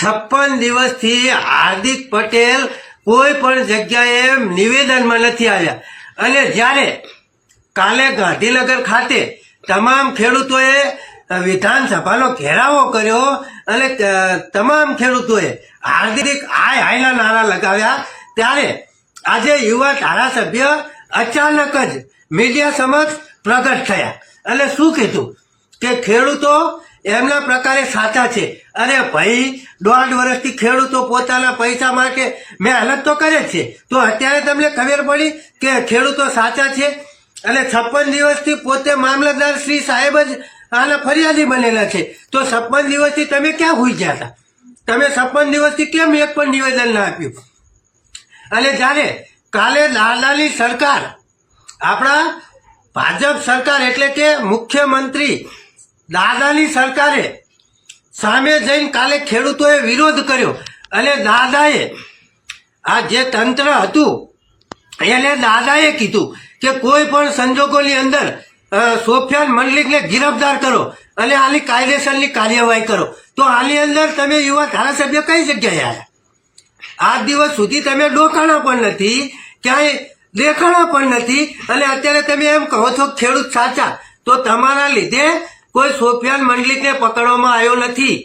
56 દિવસથી હાર્દિક પટેલ કોઈ પણ જગ્યાએ નિવેદનમાં નથી આવ્યા અને જ્યારે કાલે ગાંધીનગર ખાતે તમામ ખેડૂતોએ વિધાનસભાનો ઘેરાવો કર્યો અને તમામ ખેડૂતોએ હાર્દિક હાયના નારા લગાવ્યા ત્યારે આજે યુવા ધારાસભ્ય અચાનક જ મીડિયા સમક્ષ પ્રગટ થયા અને શું કીધું કે ખેડૂતો એમના પ્રકારે સાચા છે. અરે ભાઈ, 1.5 વર્ષથી ખેડૂતો પોતાના પૈસા માટે મહેનત તો કરે છે, તો અત્યારે તમને ખબર પડી કે ખેડૂતો સાચા છે? અને 56 દિવસથી પોતે મામલતદાર શ્રી સાહેબ જ આના ફરિયાદી બનેલા છે, તો 56 દિવસથી તમે ક્યાં હોઈ ગયા હતા? તમે 56 દિવસથી કેમ એક પણ નિવેદન ના આપ્યું? અને જ્યારે કાલે દાદાની સરકાર, આપણા ભાજપ સરકાર એટલે કે મુખ્યમંત્રી દાદાની સરકારે સામે જઈને કાલે ખેડૂતોએ વિરોધ કર્યો અને દાદાએ આ જે તંત્ર હતું એને દાદાએ કીધું કે કોઈ પણ સંજોગોની અંદર સોફિયાન મલિકને ગિરફ્તાર કરો અને આની કાયદેસરની કાર્યવાહી કરો. તો આની અંદર તમે યુવા ધારાસભ્ય કઈ જગ્યાએ આવ્યા? આજ દિવસ સુધી તમે ડોકાણા પણ નથી, ક્યાંય દેખાણા પણ નથી અને અત્યારે તમે એમ કહો છો ખેડૂત સાચા. તો તમારા લીધે કોઈ સોફિયાન મલિકને પકડવામાં આવ્યો નથી.